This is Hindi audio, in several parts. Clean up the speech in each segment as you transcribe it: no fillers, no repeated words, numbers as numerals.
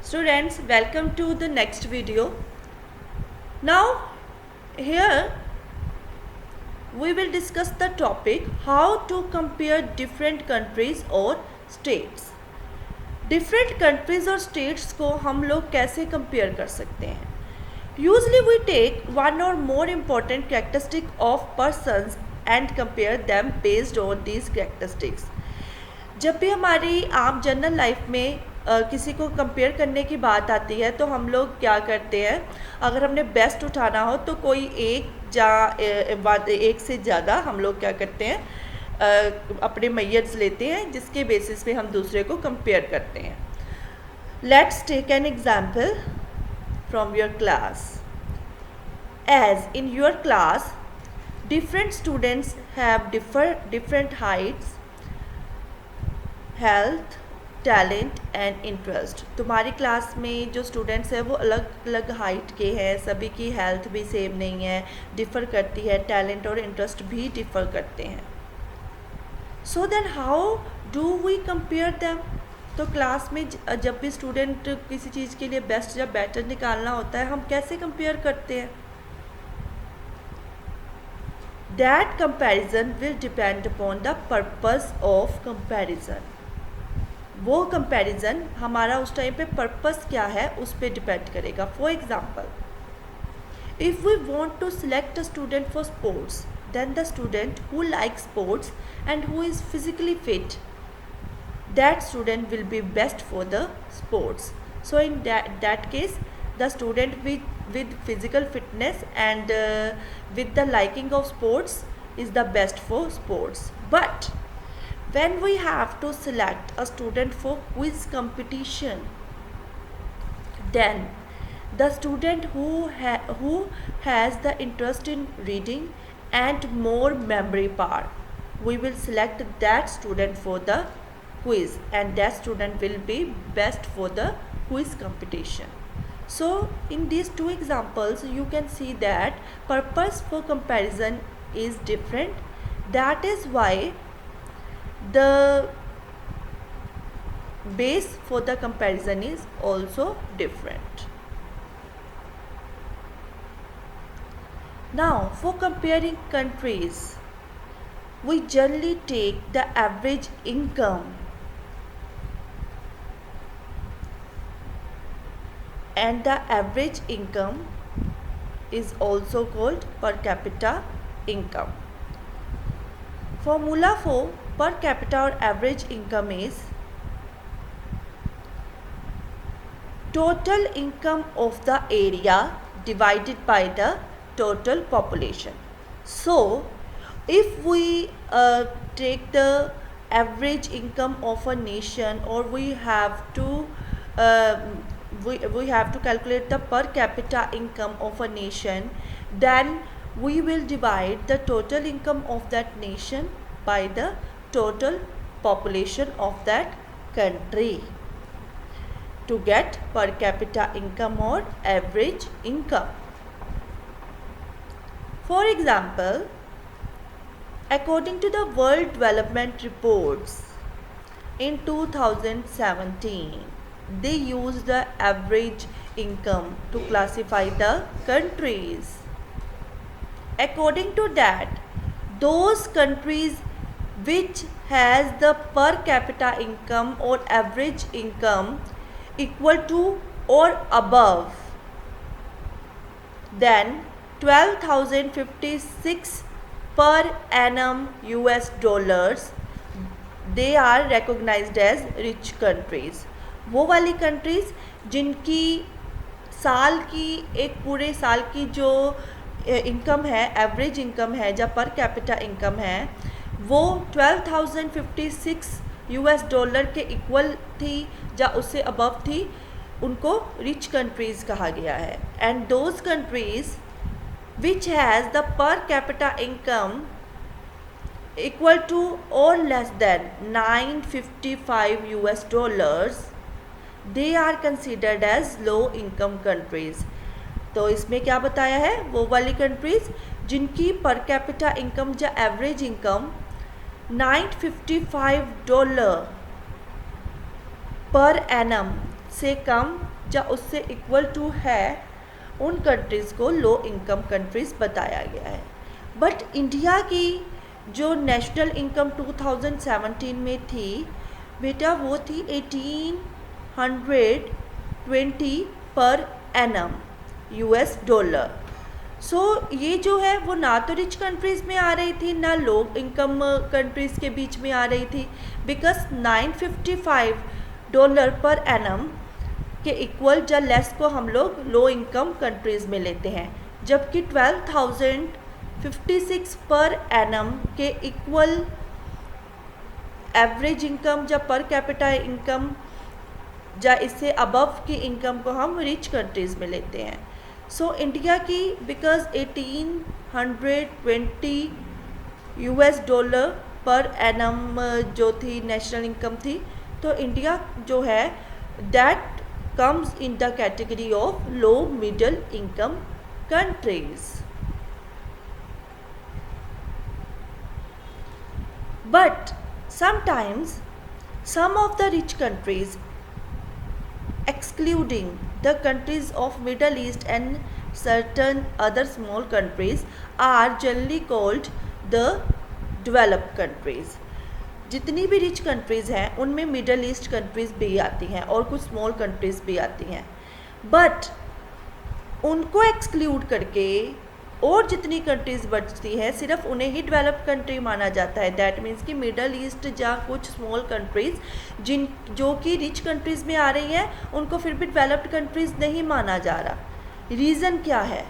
Students, welcome to the next video. Now, here we will discuss the topic how to compare different countries or states. Different countries और states को हम लोग कैसे compare कर सकते हैं? Usually we take one or more important characteristic of persons and compare them based on these characteristics. जब भी हमारी आम जनरल लाइफ में किसी को कंपेयर करने की बात आती है तो हम लोग क्या करते हैं, अगर हमने बेस्ट उठाना हो तो कोई एक से ज़्यादा हम लोग क्या करते हैं, अपने मैयर्स लेते हैं जिसके बेसिस पे हम दूसरे को कंपेयर करते हैं. Let's take an example from your class. As in your class different students have different heights, health, talent and interest. तुम्हारी क्लास में जो स्टूडेंट्स हैं वो अलग अलग हाइट के हैं, सभी की हेल्थ भी सेम नहीं है, डिफ़र करती है, टैलेंट और इंटरेस्ट भी डिफ़र करते हैं. So then how do we compare them? तो क्लास में जब भी स्टूडेंट किसी चीज़ के लिए बेस्ट या बेटर निकालना होता है, हम कैसे कंपेयर करते हैं? That comparison will depend upon the purpose of comparison. वो कंपैरिजन हमारा उस टाइम पे पर्पस क्या है उस पर डिपेंड करेगा. For example, if we want to select a student for sports, then the student who like sports and who is physically fit, that student will be best for the sports. So in that case, the student with physical fitness and with the liking of sports is the best for sports. But when we have to select a student for quiz competition, then the student who has the interest in reading and more memory power, we will select that student for the quiz, and that student will be best for the quiz competition. So in these two examples you can see that purpose for comparison is different. That is why the base for the comparison is also different. Now for comparing countries, we generally take the average income and the average income is also called per capita income. Formula for per capita or average income is total income of the area divided by the total population. So if we take the average income of a nation, or we have to calculate the per capita income of a nation, then we will divide the total income of that nation by the total population of that country to get per capita income or average income. For example, according to the World Development Reports in 2017, they used the average income to classify the countries. According to that, those countries which has the per capita income or average income equal to or above than 12,056 per annum US dollars, they are recognized as rich countries. वो वाली कंट्रीज़ जिनकी साल की एक पूरे साल की जो इनकम है, एवरेज इनकम है, जब पर कैपिटा इनकम है, वो 12,056 US डॉलर के इक्वल थी या उससे अबव थी, उनको रिच कंट्रीज़ कहा गया है. And those countries which has the per capita income equal to or less than 955 US dollars, they are considered as low income countries. तो इसमें क्या बताया है, वो वाली कंट्रीज़ जिनकी पर कैपिटा इनकम या एवरेज इनकम $955 per annum से कम या उससे इक्वल टू है उन कंट्रीज़ को लो इनकम कंट्रीज़ बताया गया है। बट इंडिया की जो नेशनल इनकम 2017 में थी बेटा वो थी 1820 पर एनम US डॉलर। सो ये जो है वो ना तो रिच कंट्रीज़ में आ रही थी ना लो इनकम कंट्रीज़ के बीच में आ रही थी, बिकॉज $955 पर एनम के इक्वल या लेस को हम लोग लो इनकम कंट्रीज़ में लेते हैं, जबकि 12,056 पर एनम के इक्वल एवरेज इनकम या पर कैपिटा इनकम या इससे अबव की इनकम को हम रिच कंट्रीज़ में लेते हैं। सो इंडिया की because 1820 US dollar per annum जो थी नेशनल इनकम थी, तो इंडिया जो है that comes in the category of low middle income countries. But sometimes some of the rich countries, excluding the countries of Middle East and certain other small countries, are generally called the developed countries. जितनी भी रिच कंट्रीज़ हैं उनमें मिडल ईस्ट कंट्रीज़ भी आती हैं और कुछ स्मॉल कंट्रीज़ भी आती हैं, बट उनको एक्सक्लूड करके और जितनी कंट्रीज़ बचती हैं सिर्फ उन्हें ही डेवलप्ड कंट्री माना जाता है। दैट मीन्स कि मिडल ईस्ट या कुछ स्मॉल कंट्रीज़ जो कि रिच कंट्रीज़ में आ रही हैं उनको फिर भी डेवलप्ड कंट्रीज़ नहीं माना जा रहा। रीज़न क्या है?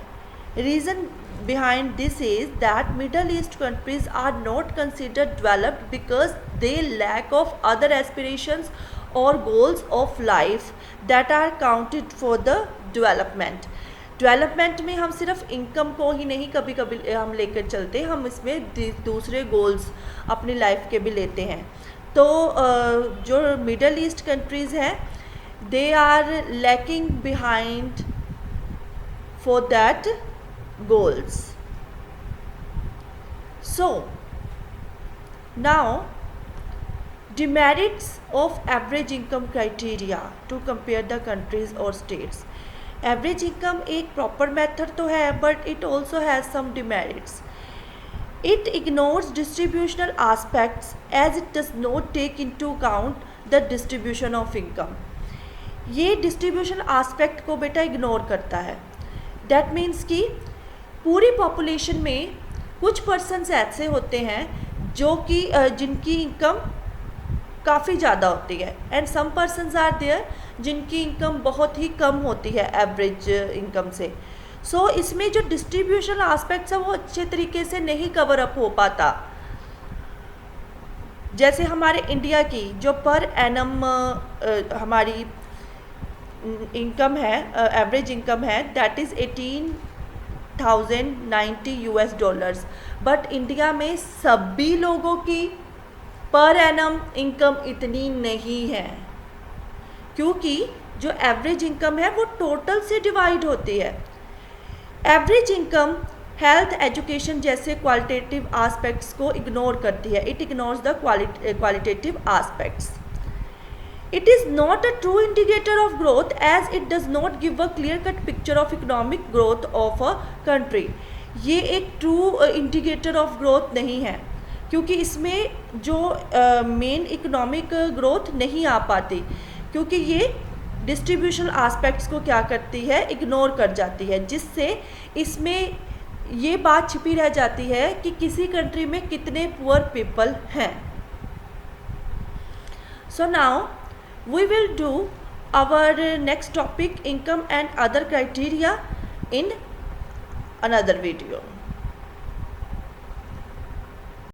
Reason behind this is that Middle East countries are not considered developed because they lack of other aspirations or goals of life that are counted for the development. Development में हम सिर्फ इनकम को ही नहीं कभी कभी हम लेकर चलते, हम इसमें दूसरे गोल्स अपनी लाइफ के भी लेते हैं। तो जो मिडल ईस्ट कंट्रीज़ हैं they are lacking behind for that goals. So now demerits of average income criteria to compare the countries or states. Average income एक proper method तो है, but it also has some demerits. It ignores distributional aspects as it does not take into account the distribution of income. ये distribution aspect को बेटा ignore करता है। That means कि पूरी पॉपुलेशन में कुछ पर्सन्स ऐसे होते हैं जो कि जिनकी इनकम काफ़ी ज़्यादा होती है, and some persons are there जिनकी इनकम बहुत ही कम होती है एवरेज इनकम से। सो इसमें जो डिस्ट्रीब्यूशन एस्पेक्ट्स है वो अच्छे तरीके से नहीं कवर अप हो पाता। जैसे हमारे इंडिया की जो पर एनम हमारी इनकम है, एवरेज इनकम है, that is 18,090 US dollars, but India में सभी लोगों की पर एनम इनकम इतनी नहीं है, क्योंकि जो एवरेज इनकम है वो टोटल से डिवाइड होती है। एवरेज इनकम हेल्थ एजुकेशन जैसे क्वालिटेटिव एस्पेक्ट्स को इग्नोर करती है, it ignores the qualitative aspects. It is not a true indicator of growth as it does not give a clear-cut picture of economic growth of a country. ये एक true indicator of growth नहीं है, क्योंकि इसमें जो मेन इकोनॉमिक ग्रोथ नहीं आ पाती, क्योंकि ये डिस्ट्रीब्यूशन एस्पेक्ट्स को क्या करती है, इग्नोर कर जाती है, जिससे इसमें ये बात छिपी रह जाती है कि किसी कंट्री में कितने पुअर पीपल हैं। So now we will do our next topic, income and other criteria, in another video.